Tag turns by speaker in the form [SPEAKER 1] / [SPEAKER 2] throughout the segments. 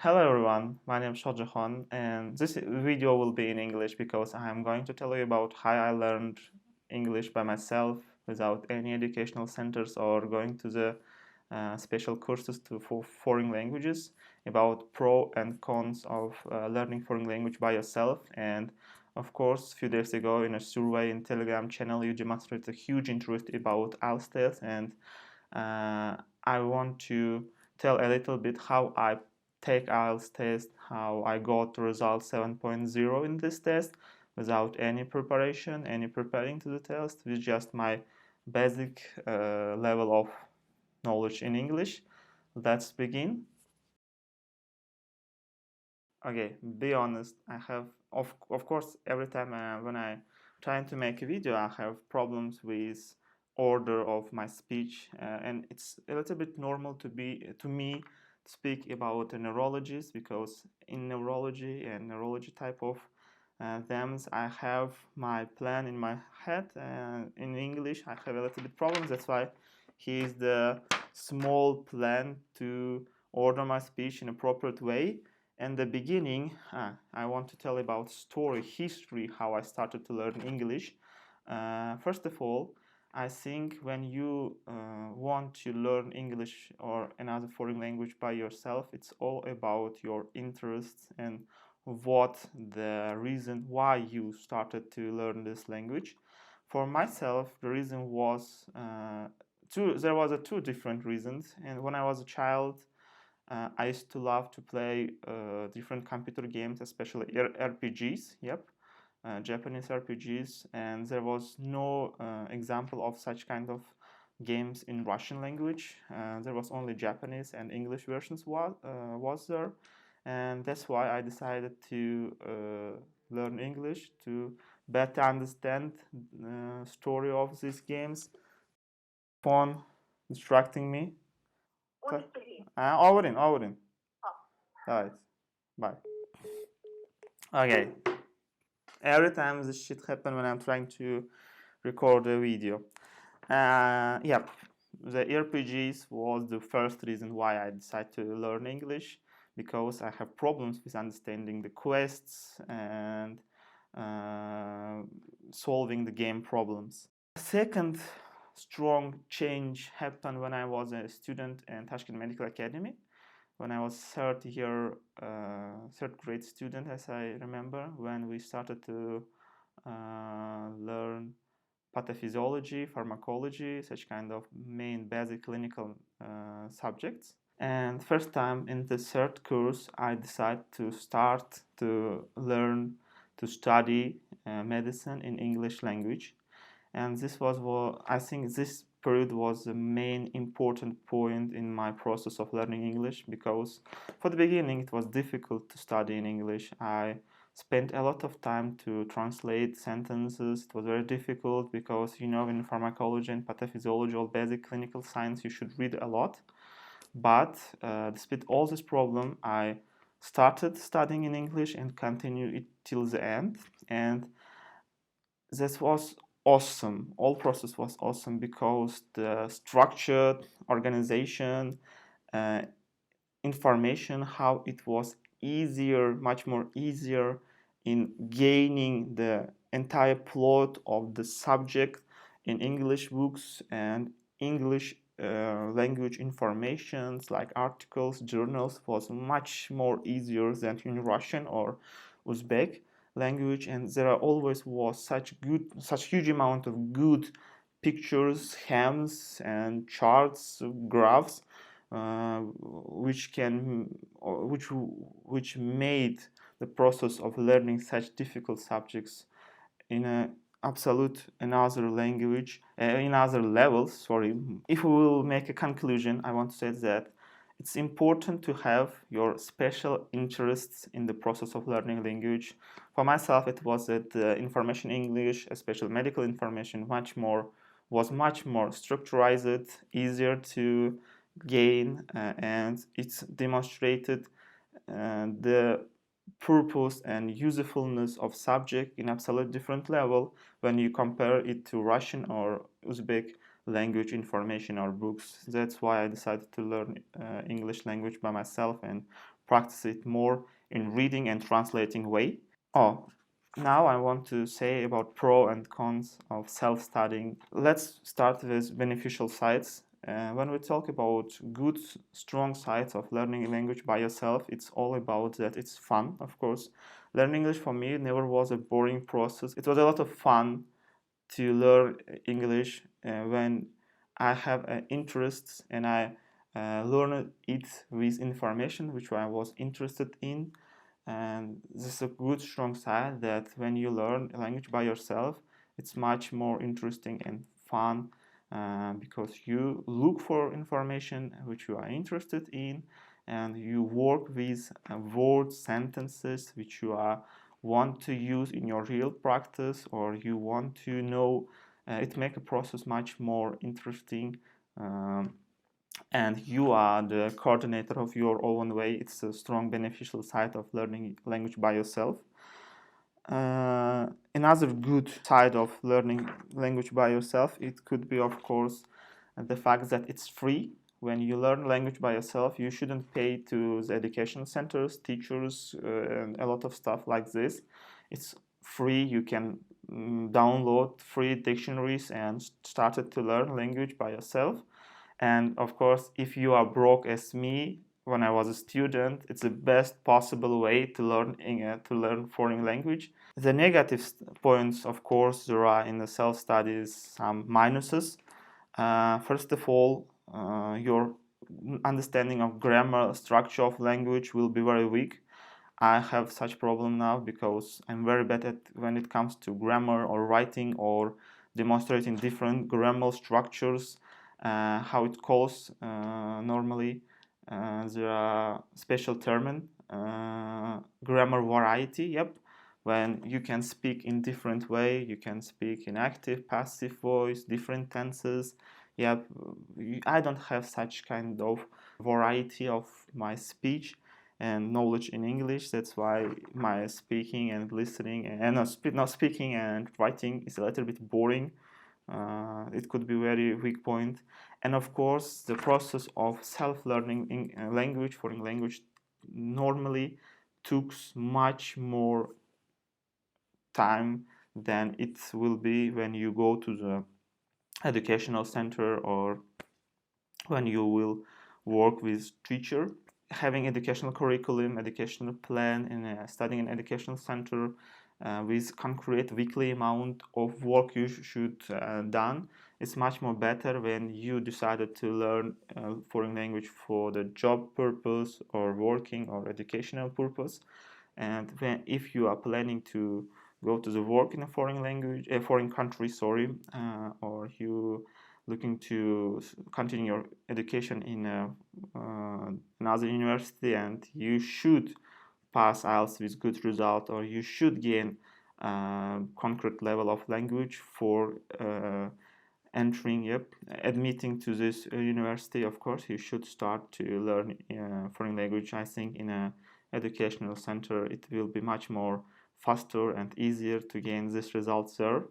[SPEAKER 1] Hello everyone, my name is Shahjahan and this video will be in English because I am going to tell you about how I learned English by myself without any educational centers or going to the special courses for foreign languages, about pro and cons of learning foreign language by yourself. And of course, a few days ago in a survey in Telegram channel, you demonstrated a huge interest about IELTS test, and I want to tell a little bit how I take IELTS test, how I got result 7.0 in this test without any preparation, any preparing to the test, with just my basic level of knowledge in English. Let's begin. Okay, be honest, I have, of course, every time when I trying to make a video, I have problems with order of my speech, and it's a little bit normal to me speak about a neurologist, because in neurology and neurology type of thems, I have my plan in my head, and in English I have a little bit problems. That's why here's the small plan to order my speech in appropriate way. In the beginning, I want to tell about history, how I started to learn English. First of all, I think when you want to learn English or another foreign language by yourself, it's all about your interests and what the reason why you started to learn this language. For myself, the reason was there was two different reasons. And when I was a child, I used to love to play different computer games, especially RPGs. Yep, Japanese RPGs, and there was no example of such kind of games in Russian language. There was only Japanese and English versions was there, and that's why I decided to learn English to better understand the story of these games. Phone distracting me. Overin. Right. Bye. Okay. Every time this shit happen when I'm trying to record a video. Yeah, the RPGs was the first reason why I decided to learn English, because I have problems with understanding the quests and solving the game problems. Second strong change happened when I was a student in Tashkent Medical Academy. When I was third grade student, as I remember, when we started to learn pathophysiology, pharmacology, such kind of main basic clinical subjects. And first time in the third course, I decided to start to learn to study medicine in English language. And this was what I think this period was the main important point in my process of learning English, because for the beginning it was difficult to study in English. I spent a lot of time to translate sentences. It was very difficult because, you know, in pharmacology and pathophysiology or basic clinical science, you should read a lot. But despite all this problem, I started studying in English and continued it till the end. And this was awesome. All process was awesome because the structured organization, uh, information, how it was easier, much more easier in gaining the entire plot of the subject in English books and English language informations like articles, journals was much more easier than in Russian or Uzbek language. And there always was such huge amount of good pictures, schemes and charts, graphs, which made the process of learning such difficult subjects in a absolute another language, in other levels. Sorry. If we will make a conclusion, I want to say that it's important to have your special interests in the process of learning language. For myself, it was that information English, especially medical information, was much more structured, easier to gain, and it's demonstrated the purpose and usefulness of subject in absolute different level when you compare it to Russian or Uzbek language information or books. That's why I decided to learn English language by myself and practice it more in reading and translating way. Oh, now I want to say about pro and cons of self-studying. Let's start with beneficial sides. When we talk about good, strong sides of learning a language by yourself, it's all about that it's fun, of course. Learning English for me never was a boring process. It was a lot of fun to learn English when I have an interest and I learn it with information which I was interested in. And this is a good strong side that when you learn a language by yourself, it's much more interesting and fun because you look for information which you are interested in, and you work with words, sentences which you are want to use in your real practice, or you want to know. It makes a process much more interesting. And you are the coordinator of your own way. It's a strong beneficial side of learning language by yourself. Another good side of learning language by yourself, it could be, of course, the fact that it's free. When you learn language by yourself, you shouldn't pay to the education centers, teachers, and a lot of stuff like this. It's free. You can download free dictionaries and start to learn language by yourself. And of course, if you are broke as me, when I was a student, it's the best possible way to learn foreign language. The negative points, of course, there are in the self-studies some minuses. First of all, your understanding of grammar, structure of language will be very weak. I have such problem now because I'm very bad at when it comes to grammar or writing or demonstrating different grammar structures, how it calls normally. There are special term, grammar variety. Yep, when you can speak in different way, you can speak in active, passive voice, different tenses. Yep, I don't have such kind of variety of my speech and knowledge in English. That's why my speaking and listening and not speaking and writing is a little bit boring. It could be very weak point. And of course, the process of self-learning in language, foreign language, normally took much more time than it will be when you go to the educational center or when you will work with teacher. Having educational curriculum, educational plan, and studying in educational center with concrete weekly amount of work you should done, it's much more better when you decided to learn foreign language for the job purpose or working or educational purpose. And if you are planning to go to the work in a foreign language, a foreign country, sorry, or you looking to continue your education in another university, and you should pass IELTS with good result, or you should gain concrete level of language for entering, admitting to this university. Of course, you should start to learn foreign language. I think in a educational center, it will be much more faster and easier to gain this result there.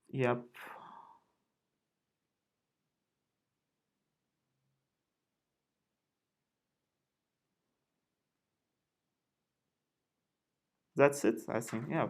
[SPEAKER 1] Yep. That's it, I think. Yeah.